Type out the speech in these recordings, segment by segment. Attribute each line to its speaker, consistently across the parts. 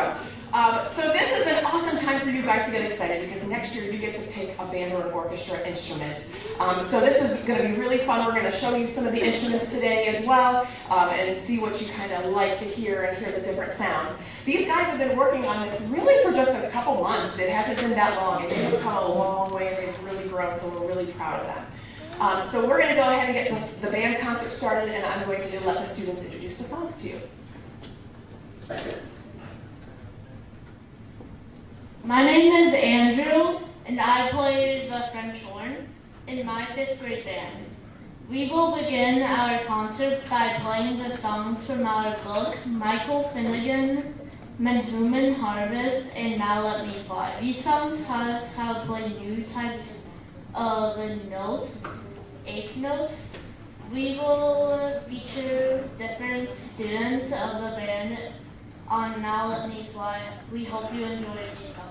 Speaker 1: Awesome. So this is an awesome time for you guys to get excited because next year you get to pick a band or an orchestra instrument. So this is going to be really fun. We're going to show you some of the instruments today as well and see what you kind of like to hear and hear the different sounds. These guys have been working on this really for just a couple months. It hasn't been that long, and they've come a long way, and they've really grown, so we're really proud of them. So we're going to go ahead and get the band concert started, and I'm going to let the students introduce the songs to you.
Speaker 2: My name is Andrew, and I play the French horn in my 5th grade band. We will begin our concert by playing the songs from our book, Michael Finnegan, Manhuman Harvest, and Now Let Me Fly. These songs taught us how to play new types of notes, 8th notes. We will feature different students of the band on Now Let Me Fly. We hope you enjoy these songs.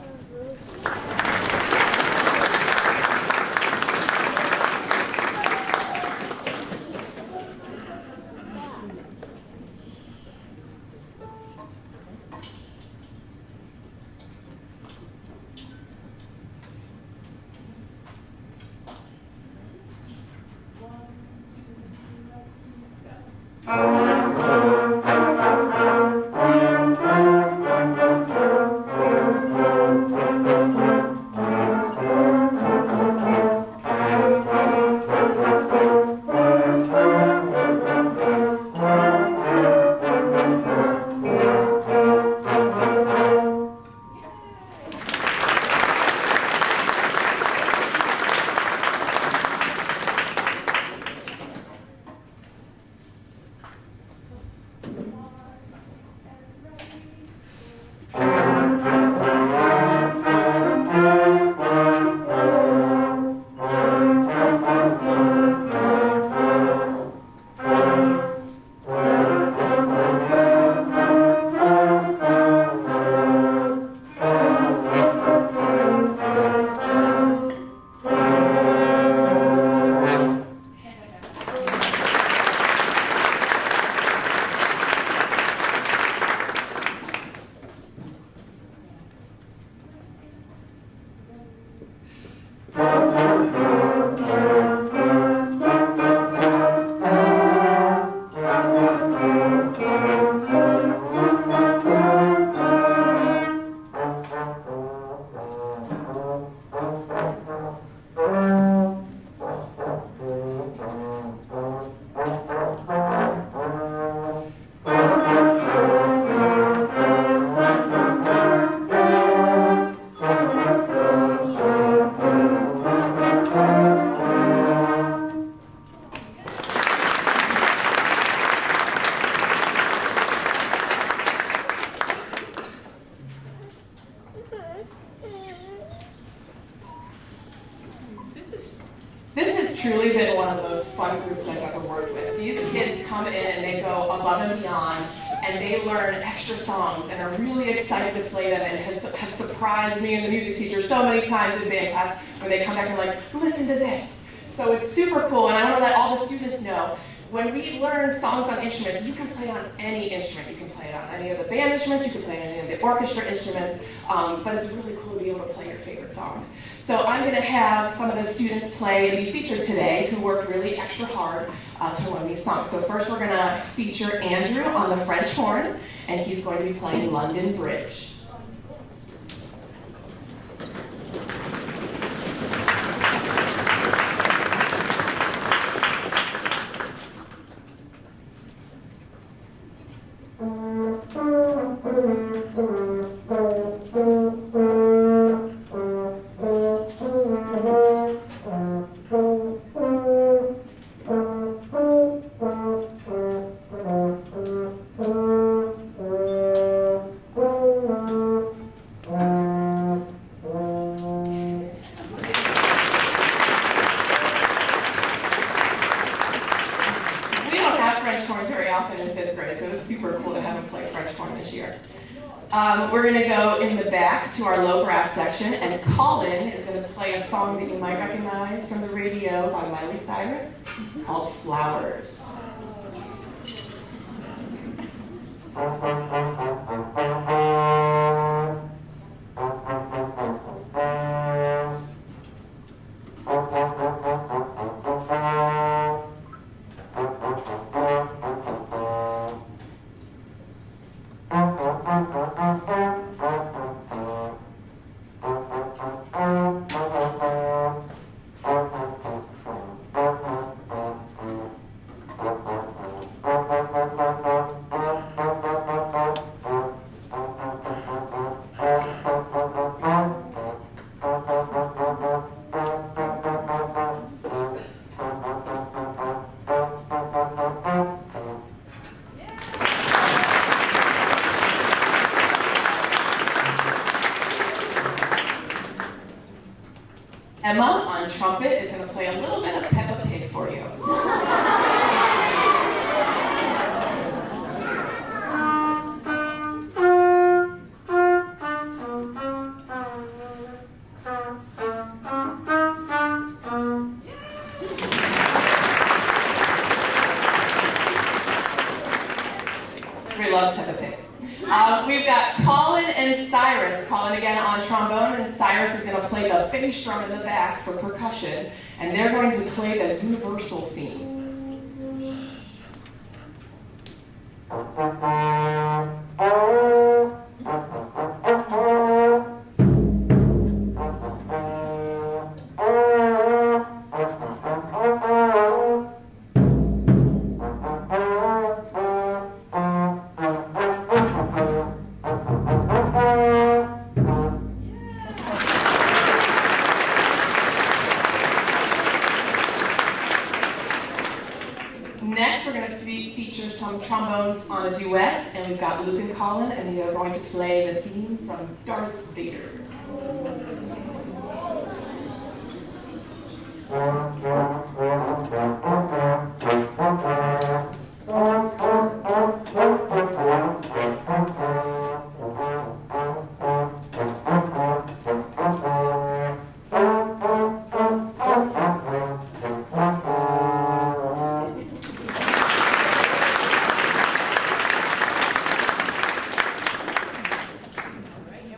Speaker 1: This has truly been one of the most fun groups I've ever worked with. These kids come in and they go above and beyond, and they learn extra songs and are really excited to play them, and have surprised me and the music teacher so many times in band class when they come back and like, listen to this. So it's super cool, and I want to let all the students know, when we learn songs on instruments, you can play on any instrument. You can play it on any of the band instruments, you can play on any of the orchestra instruments, but it's really cool to be able to play your favorite songs. So I'm going to have some of the students play and be featured today who worked really extra hard to learn these songs. So first we're going to feature Andrew on the French horn, and he's going to be playing London Bridge. In 5th grade, so it was super cool to have him play French horn this year. We're going to go in the back to our low brass section, and Colin is going to play a song that you might recognize from the radio by Miley Cyrus. It's called Flowers. trumpet is going to play a little bit of Peppa Pig for you. Everybody loves Peppa Pig. We've got Colin and Cyrus. Colin again on trombone, and Cyrus is going to play the bass drum in the back for percussion, and they're going to play the universal theme. Next, we're going to feature some trombones on a duet, and we've got Luke and Colin, and they are going to play the theme from Darth Vader.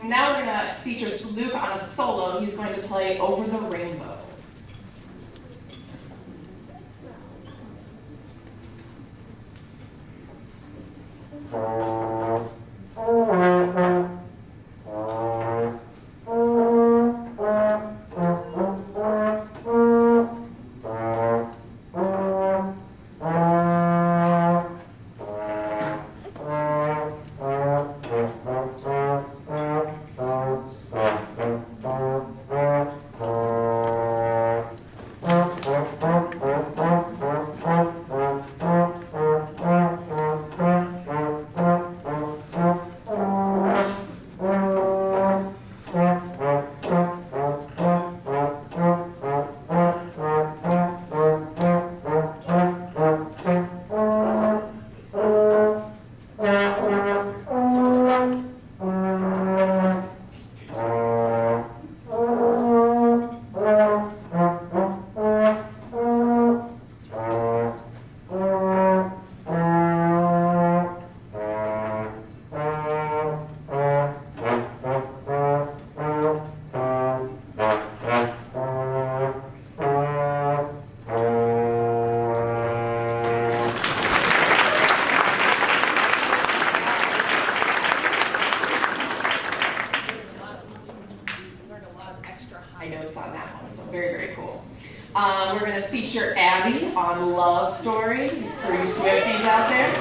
Speaker 1: Now we're going to feature Luke on a solo. He's going to play Over the Rainbow. Notes on that one, so very, very cool. We're going to feature Abby on Love Story. These for you Swifties out there.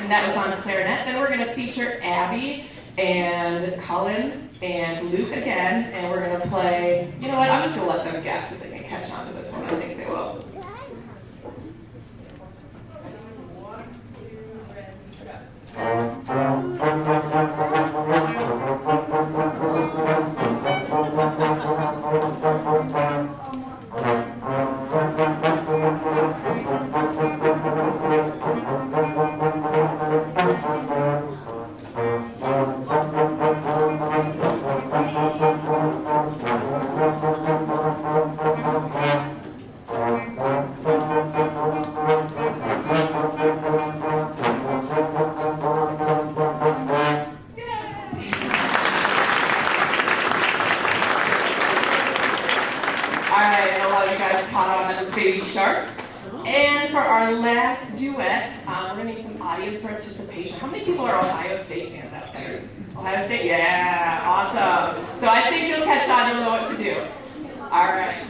Speaker 1: And that was on the clarinet. Then we're going to feature Abby and Colin and Luke again, and we're going to play, you know what, I'm just going to let them guess if they can catch on to this one. I think they will. our last duet, we're going to need some audience participation. How many people are Ohio State fans out there? Ohio State? Yeah, awesome. So I think you'll catch on, you'll know what to do. All right.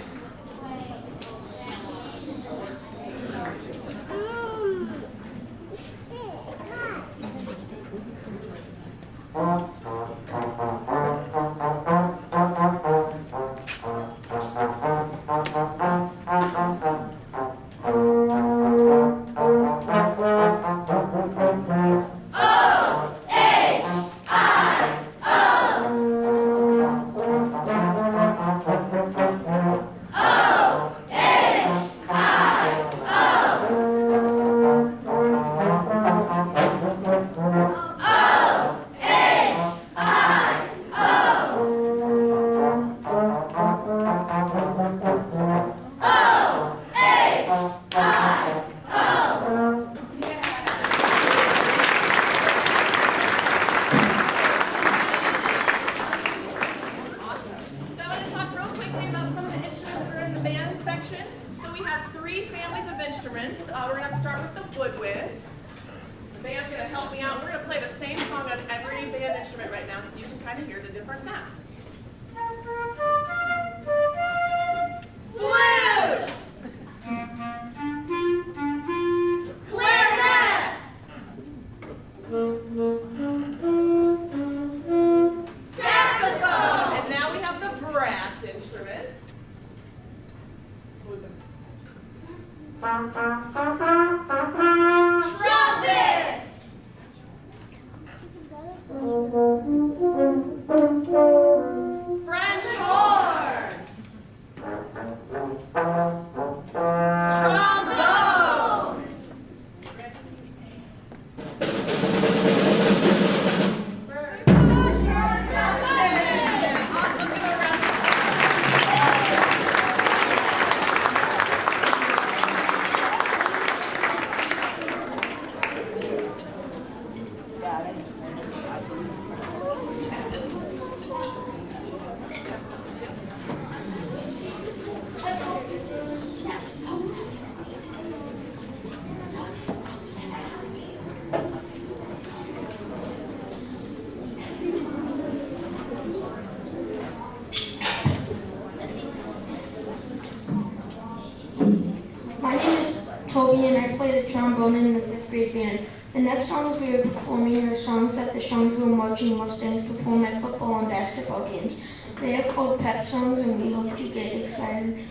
Speaker 3: And I play the trombone in the 5th grade band. The next songs we are performing are songs that the Strongsville Marching Mustangs perform at football and basketball games. They are called pep songs, and we hope you get excited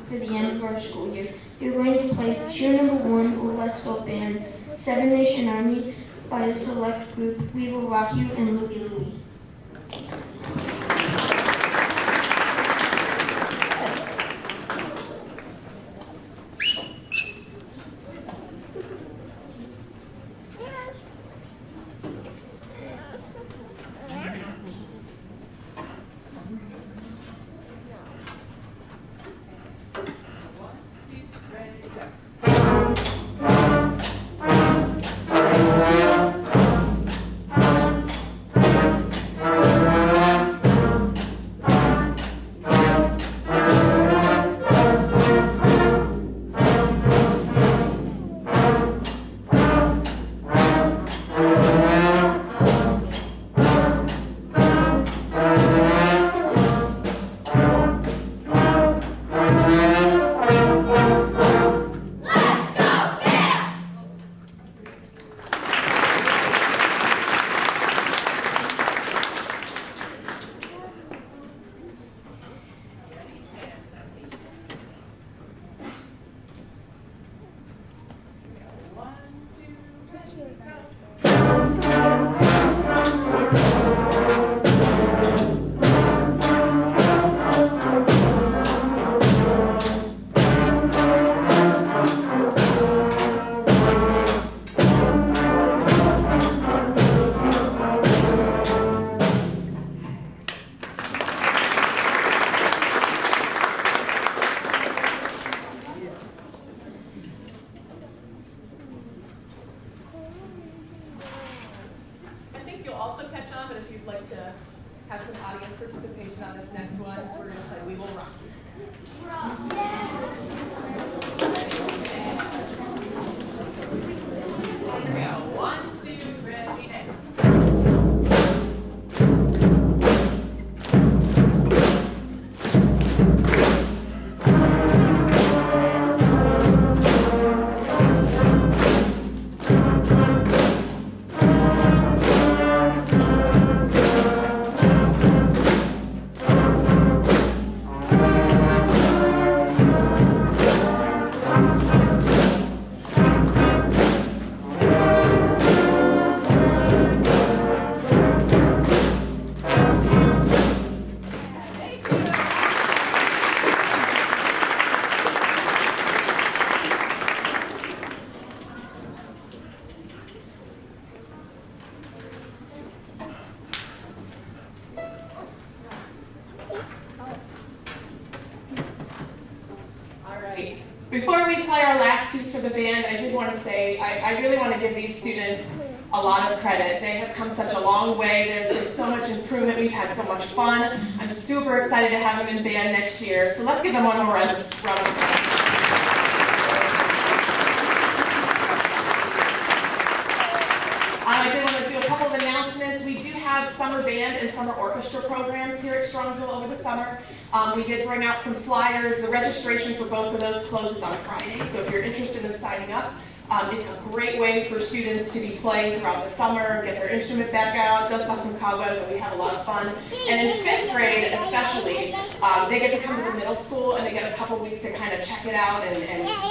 Speaker 3: for the end of our school year. We're going to play Cheer Number 1 or Let's Go Band, Seven Nation Army by a select group, We Will Rock You, and Louie Louie.
Speaker 1: have some audience participation on this next one. We're going to play We Will Rock You. Before we play our last piece for the band, I did want to say, I really want to give these students a lot of credit. They have come such a long way. There's been so much improvement. We've had so much fun. I'm super excited to have them in band next year. So let's give them one more round of applause. I did want to do a couple of announcements. We do have summer band and summer orchestra programs here at Strongsville over the summer. We did bring out some flyers. The registration for both of those closes on Friday, so if you're interested in signing up, it's a great way for students to be playing throughout the summer, get their instrument back out, dust off some cobwebs, and we have a lot of fun. And in 5th grade especially, they get to come to the middle school and they get a couple weeks to kind of check it out and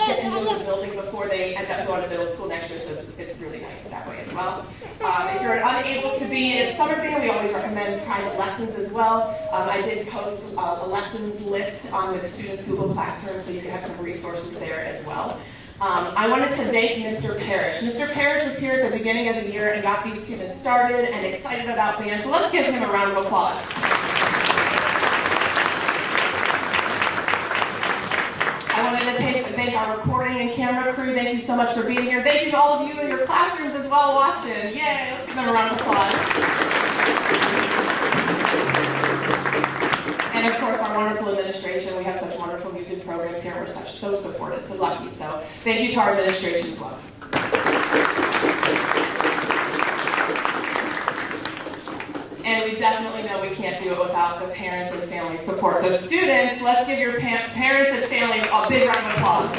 Speaker 1: get to know the building before they end up going to middle school next year, so it's really nice that way as well. If you're unable to be at summer band, we always recommend private lessons as well. I did post a lessons list on the students' Google Classroom, so you can have some resources there as well. I wanted to thank Mr. Parrish. Mr. Parrish was here at the beginning of the year and got these students started and excited about band, so let's give him a round of applause. I wanted to thank our recording and camera crew. Thank you so much for being here. Thank you to all of you in your classrooms as well watching. Yay, let's give them a round of applause. And of course, our wonderful administration. We have such wonderful music programs here. We're so supported, so lucky. So thank you to our administration as well. And we definitely know we can't do it without the parents and family support. So students, let's give your parents and families a big round of applause.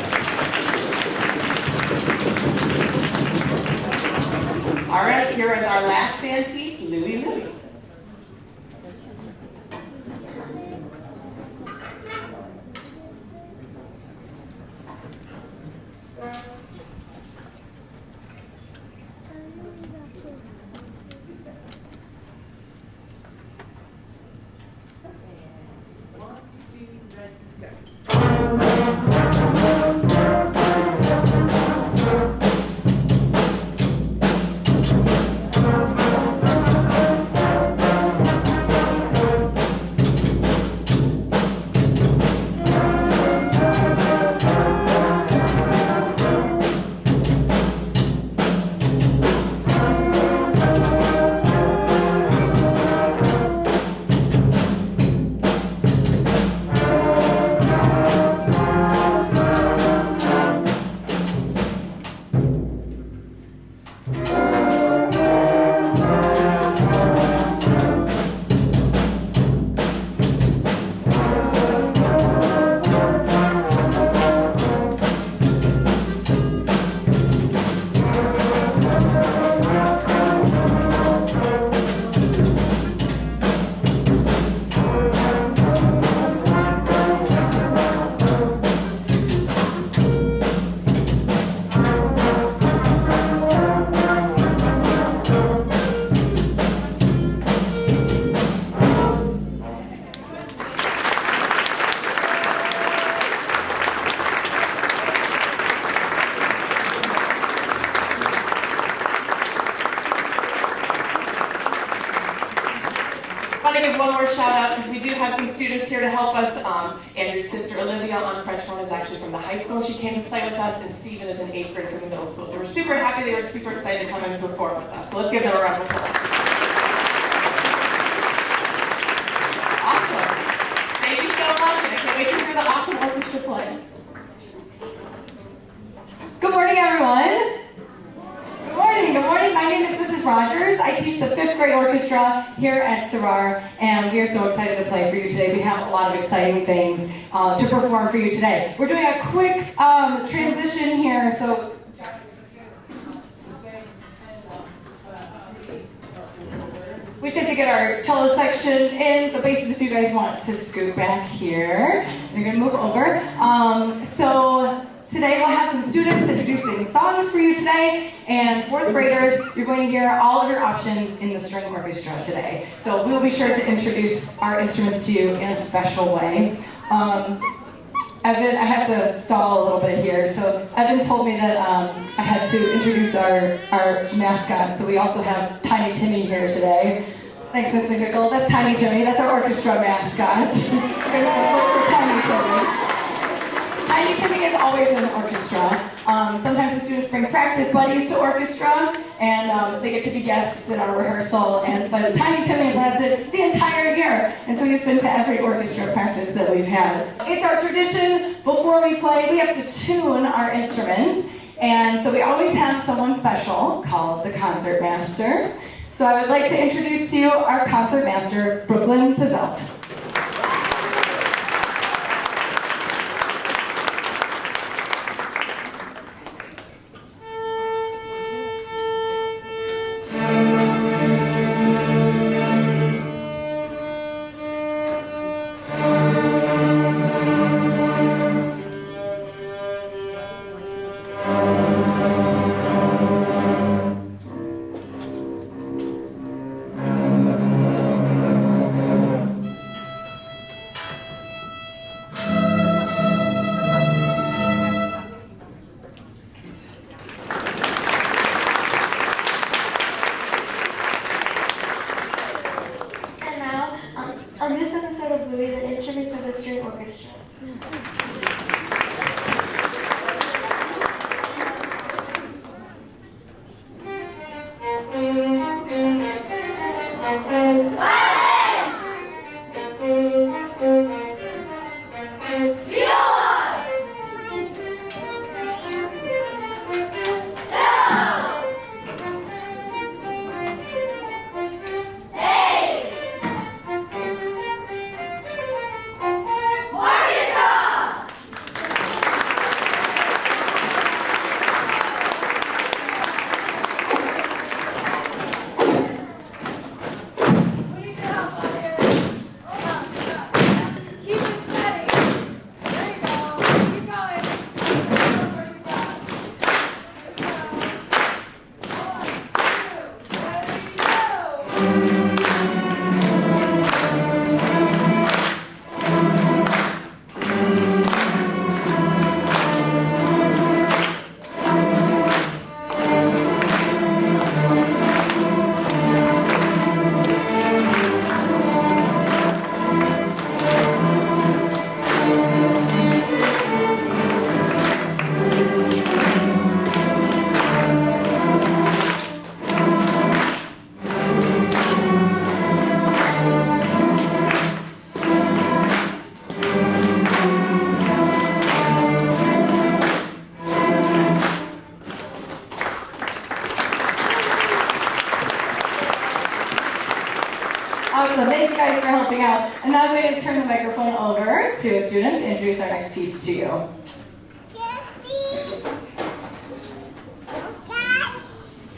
Speaker 1: All right, here is our last band piece, Louie Louie. I want to give one more shout out because we do have some students here to help us. Andrew's sister Olivia on French horn is actually from the high school. She came to play with us, and Stephen is in 8th grade from the middle school. So we're super happy. They were super excited to come and perform with us. So let's give them a round of applause. Awesome. Thank you so much. I can't wait to hear the awesome orchestra play.
Speaker 4: Good morning, everyone. Good morning. Good morning. My name is Mrs. Rogers. I teach the 5th grade orchestra here at Surrarrer, and we are so excited to play for you today. We have a lot of exciting things to perform for you today. We're doing a quick transition here, so we said to get our cello section in, so basically if you guys want to scoot back here, you're going to move over. So today we'll have some students introducing songs for you today, and 4th graders, you're going to hear all of your options in the string orchestra today. So we'll be sure to introduce our instruments to you in a special way. Evan, I have to stall a little bit here. So Evan told me that I had to introduce our mascot, so we also have Tiny Timmy here today. Thanks, Miss McNichol. That's Tiny Timmy. That's our orchestra mascot. We're going to vote for Tiny Timmy. Tiny Timmy is always in the orchestra. Sometimes the students bring practice buddies to orchestra, and they get to be guests in our rehearsal. But Tiny Timmy has lasted the entire year, and so he's been to every orchestra practice that we've had. It's our tradition, before we play, we have to tune our instruments, and so we always have someone special called the concert master. So I would like to introduce to you our concert master, Brooklyn Pizzelt.
Speaker 3: On this episode of Bluey, the instruments of the string orchestra.
Speaker 4: Awesome, thank you guys for helping out. And now I'm going to turn the microphone over to a student to introduce our next piece to you.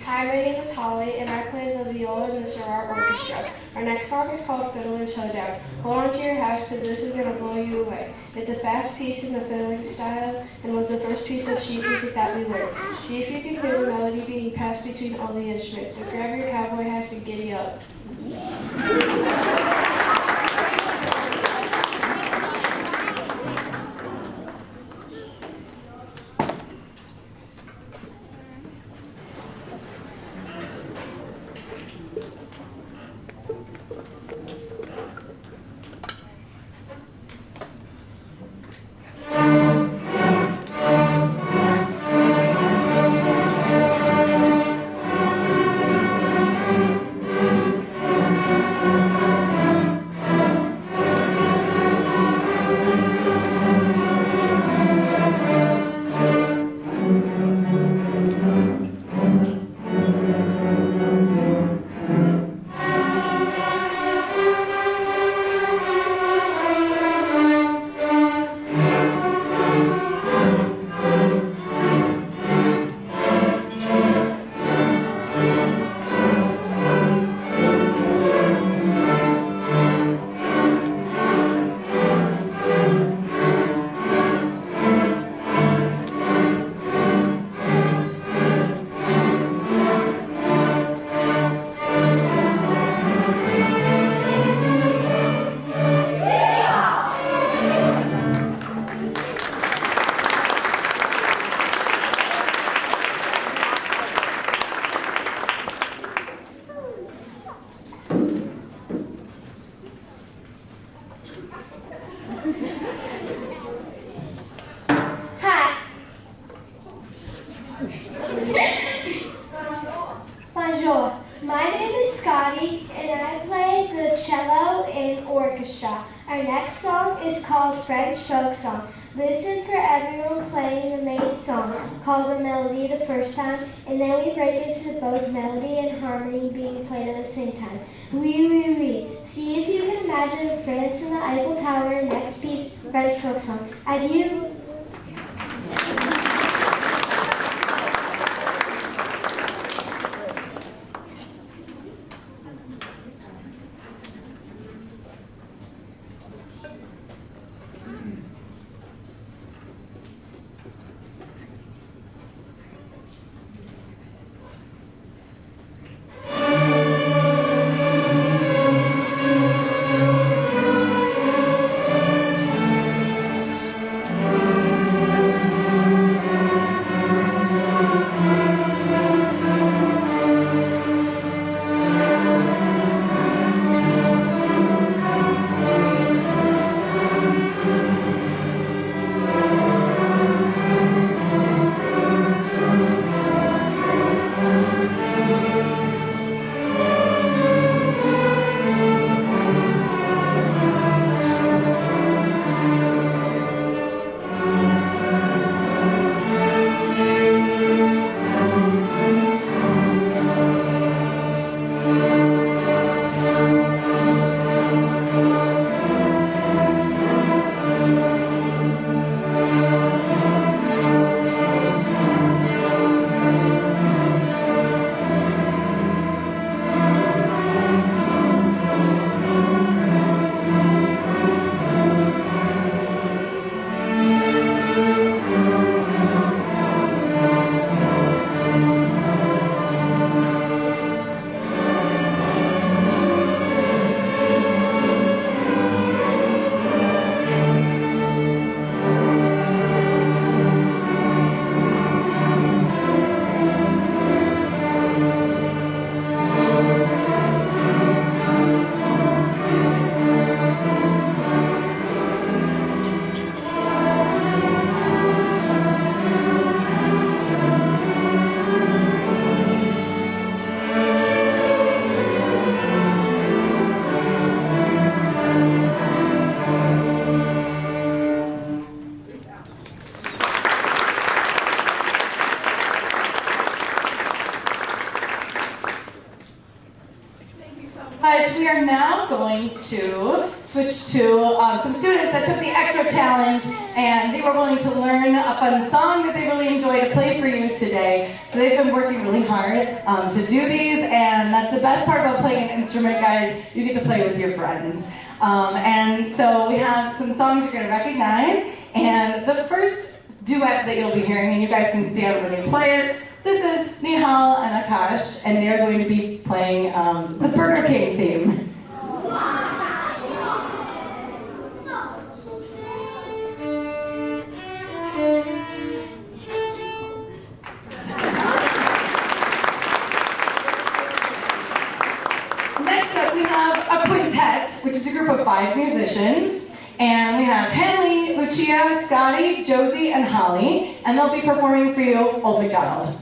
Speaker 3: Hi, my name is Holly, and I play the viola in the Surrarrer Orchestra. Our next song is called Fiddler's Hoedown. Hold on to your hats, because this is going to blow you away. It's a fast piece in the fiddling style, and was the first piece of sheet music that we learned. See if you can hear the melody being passed between all the instruments. So grab your cowboy hats and giddy up. Bonjour. My name is Scotty, and I play the cello in orchestra. Our next song is called French Folk Song. Listen for everyone playing the main song, called the melody the first time, and then we break into both melody and harmony being played at the same time. Oui, oui, oui. See if you can imagine France and the Eiffel Tower. Next piece, French Folk Song. Adieu.
Speaker 4: We are now going to switch to some students that took the extra challenge and they were willing to learn a fun song that they really enjoy to play for you today. So they've been working really hard to do these, and that's the best part about playing an instrument, guys. You get to play with your friends. And so we have some songs you're going to recognize, and the first duet that you'll be hearing, and you guys can stand when you play it. This is Nihal and Akash, and they are going to be playing the Burger King theme. Next up, we have a quintet, which is a group of 5 musicians. And we have Henley, Lucia, Scotty, Josie, and Holly, and they'll be performing for you Old MacDonald.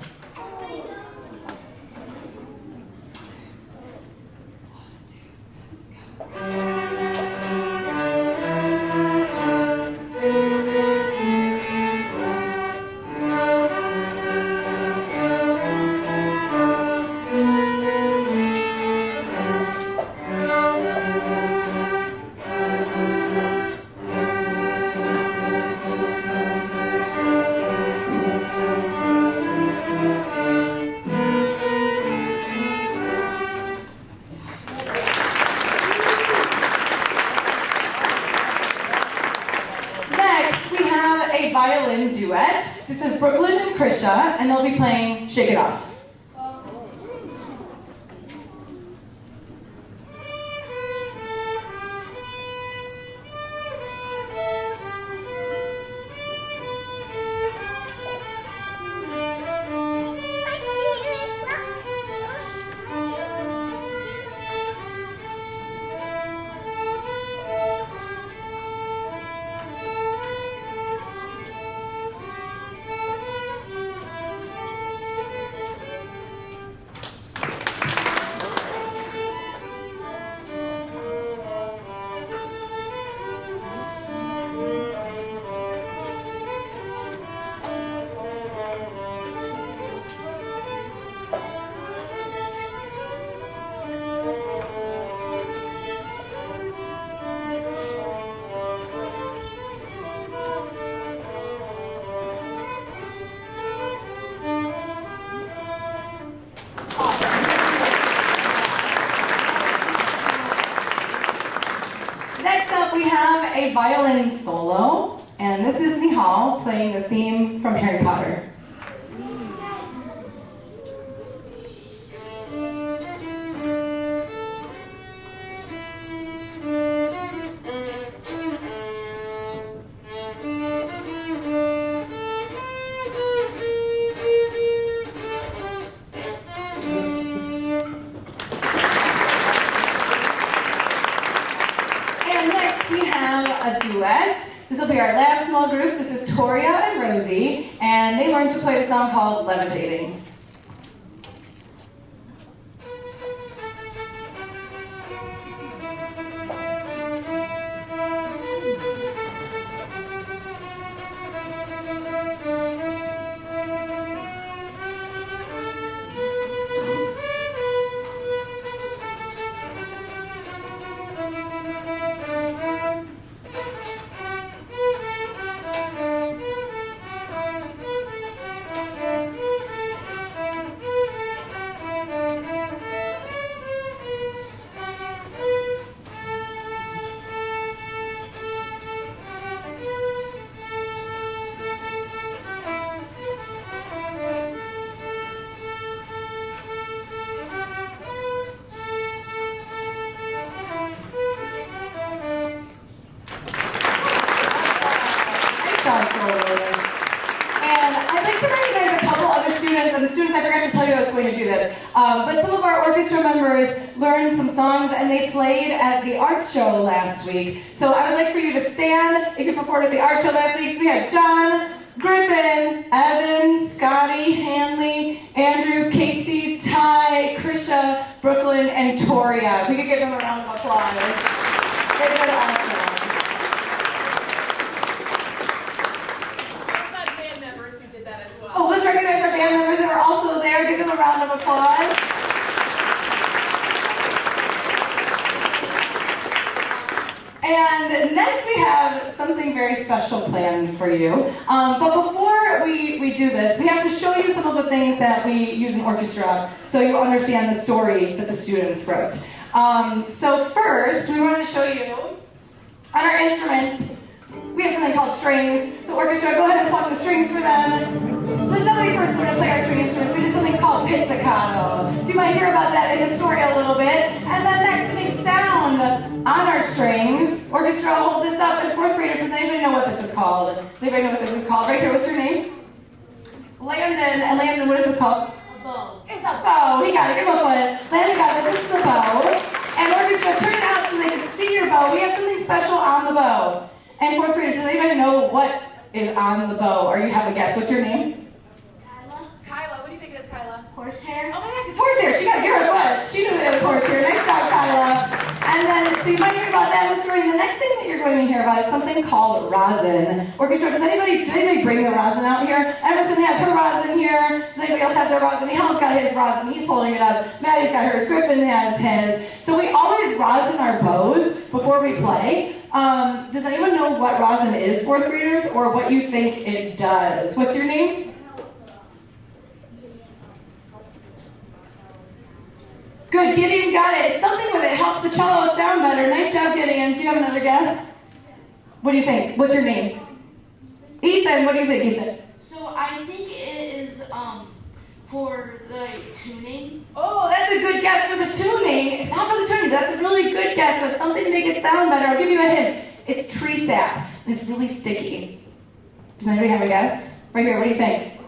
Speaker 4: Violin duet. This is Brooklyn and Krisha, and they'll be playing Shake It Off. a violin solo, and this is Nihal playing the theme from Harry Potter. A duet. This will be our last small group. This is Toria and Rosie, and they learned to play the song called Levitating. And I'd like to recognize a couple other students, and the students, I forgot to tell you I was going to do this, but some of our orchestra members learned some songs and they played at the art show last week. So I would like for you to stand if you performed at the art show last week. So we had John, Griffin, Evan, Scotty, Hanley, Andrew, Casey, Ty, Krisha, Brooklyn, and Toria. If we could give them a round of applause. They've been awesome. Oh, let's recognize our band members that were also there. Give them a round of applause. And next we have something very special planned for you. But before we do this, we have to show you some of the things that we use in orchestra so you understand the story that the students wrote. So first, we want to show you on our instruments, we have something called strings. So orchestra, go ahead and pluck the strings for them. So this is how we first learned to play our string instruments. We did something called pizzicato. So you might hear about that in the story a little bit. And then next to make sound on our strings, orchestra, hold this up. And fourth graders, does anybody know what this is called? Does anybody know what this is called? Right here, what's your name? Landon. And Landon, what is this called?
Speaker 2: A bow.
Speaker 4: It's a bow. He got it. Give him a foot. Landon got it. This is a bow. And orchestra, turn it out so they can see your bow. We have something special on the bow. And fourth graders, does anybody know what is on the bow? Or you have a guess? What's your name?
Speaker 5: Kyla, what do you think it is, Kyla?
Speaker 3: Horsehair.
Speaker 4: Oh my gosh, it's horsehair. She got to give her a foot. She knew that it was horsehair. Nice job, Kyla. And then, so you might hear about that in the story. And the next thing that you're going to hear about is something called rosin. Orchestra, did anybody bring the rosin out here? Emerson has her rosin here. Does anybody else have their rosin? Nihal's got his rosin. He's holding it up. Maddie's got hers. Griffin has his. So we always rosin our bows before we play. Does anyone know what rosin is, fourth graders, or what you think it does? What's your name? Good, Gideon got it. It's something with it helps the cello sound better. Nice job, Gideon. Do you have another guess? What do you think? What's your name? Ethan, what do you think, Ethan?
Speaker 3: So I think it is for the tuning.
Speaker 4: Oh, that's a good guess for the tuning. Not for the tuning, but that's a really good guess. So it's something to make it sound better. I'll give you a hint. It's tree sap, and it's really sticky. Does anybody have a guess? Right here, what do you think?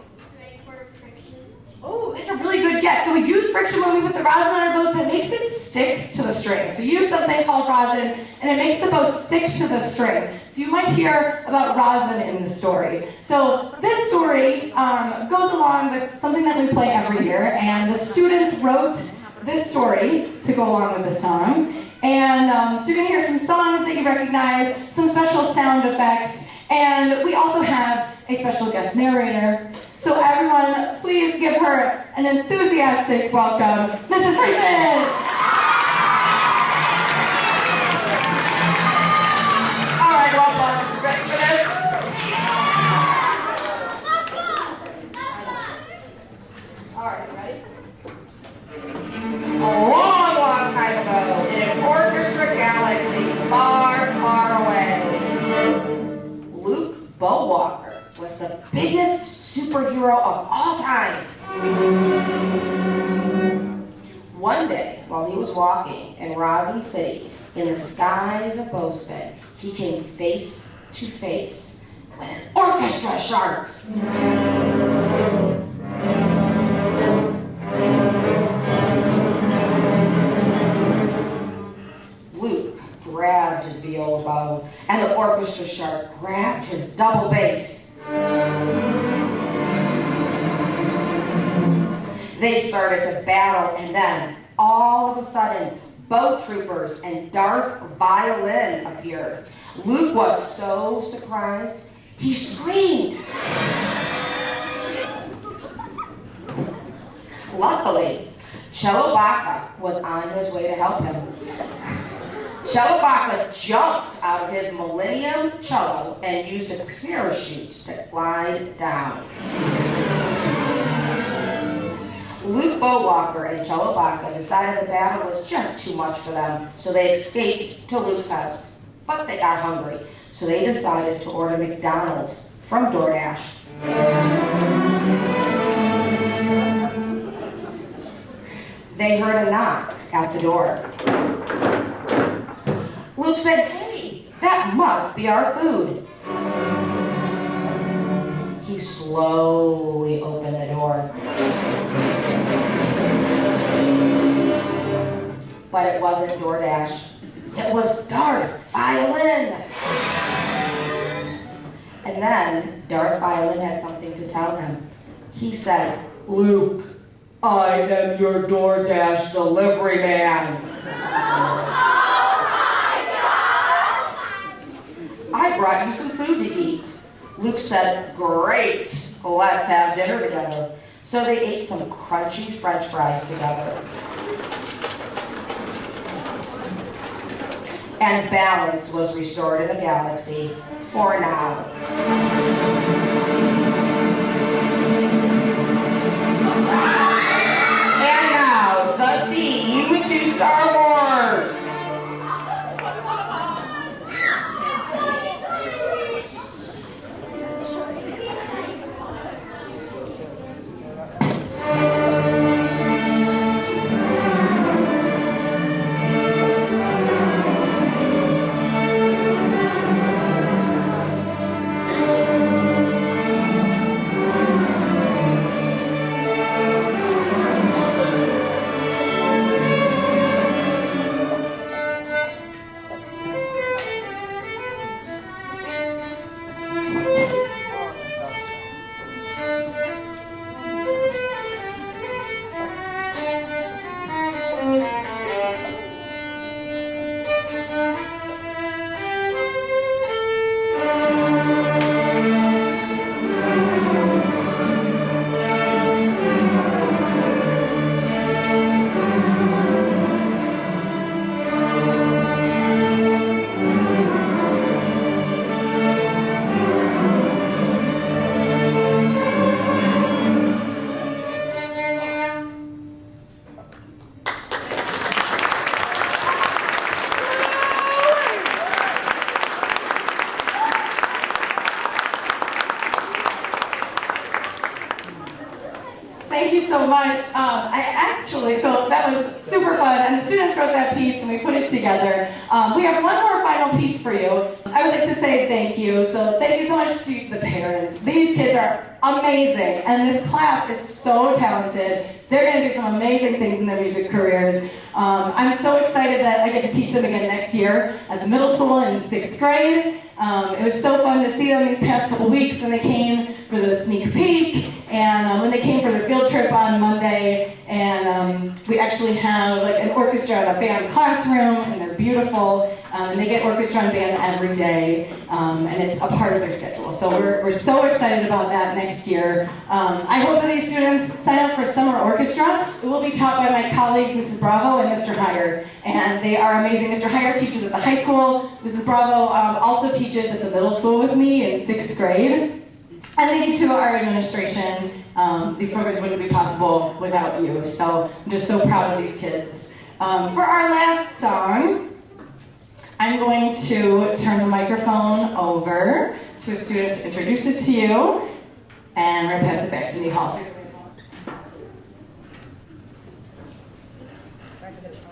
Speaker 4: Oh, it's a really good guess. So we use friction when we put the rosin on our bows, but it makes it stick to the string. So you use something called rosin, and it makes the bow stick to the string. So you might hear about rosin in the story. So this story goes along with something that we play every year, and the students wrote this story to go along with the song. And so you're going to hear some songs that you recognize, some special sound effects, and we also have a special guest narrator. So everyone, please give her an enthusiastic welcome, Mrs. Freeman! All right, welcome. Ready for this? All right, ready?
Speaker 6: A long, long time ago, in an orchestra galaxy far, far away, hero of all time. One day, while he was walking in Rosin City, in the skies of Bowspin, he came face to face with an orchestra shark. Luke grabbed his viol bow, and the orchestra shark grabbed his double bass. They started to battle, and then, all of a sudden, boat troopers and Darth Violin appeared. Luke was so surprised, he screamed. Luckily, Celobaka was on his way to help him. Celobaka jumped out of his Millennium Cello and used a parachute to glide down. Luke Bowwalker and Celobaka decided the battle was just too much for them, so they escaped to Luke's house. But they got hungry, so they decided to order McDonald's from DoorDash. They heard a knock at the door. Luke said, "Hey, that must be our food." He slowly opened the door. But it wasn't DoorDash. It was Darth Violin. And then Darth Violin had something to tell him. He said, "Luke, I am your DoorDash delivery man." "I brought you some food to eat." Luke said, "Great, let's have dinner together." So they ate some crunchy French fries together. And balance was restored in the galaxy for now. And now, the theme to Star Wars.
Speaker 4: So much. So that was super fun, and the students wrote that piece, and we put it together. We have one more final piece for you. I would like to say thank you. So thank you so much to the parents. These kids are amazing, and this class is so talented. They're going to do some amazing things in their music careers. I'm so excited that I get to teach them again next year at the middle school in 6th grade. It was so fun to see them these past couple weeks when they came for the sneak peek, and when they came for their field trip on Monday. And we actually have like an orchestra and a band classroom, and they're beautiful. And they get orchestra and band every day, and it's a part of their schedule. So we're so excited about that next year. I hope that these students sign up for summer orchestra. It will be taught by my colleagues, Mrs. Bravo and Mr. Heyer, and they are amazing. Mr. Heyer teaches at the high school. Mrs. Bravo also teaches at the middle school with me in 6th grade. And thank you to our administration. These programs wouldn't be possible without you. So I'm just so proud of these kids. For our last song, I'm going to turn the microphone over to a student to introduce it to you. And we're gonna pass it back to Nihal.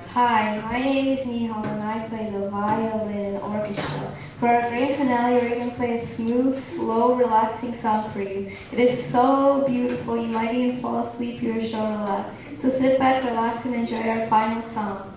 Speaker 3: Hi, my name is Nihal and I play the violin orchestra. For our grand finale, we're going to play a smooth, slow, relaxing song for you. It is so beautiful, you might even fall asleep, you are so relaxed. So sit back, relax, and enjoy our final song.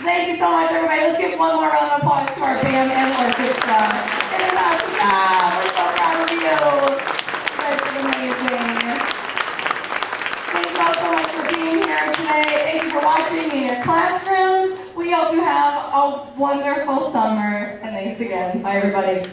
Speaker 4: Thank you so much, everybody. Let's give one more round of applause to our band and orchestra. Fantastic job. We're so proud of you. You guys did amazing. Thank you all so much for being here today. Thank you for watching in your classrooms. We hope you have a wonderful summer. And thanks again. Bye, everybody.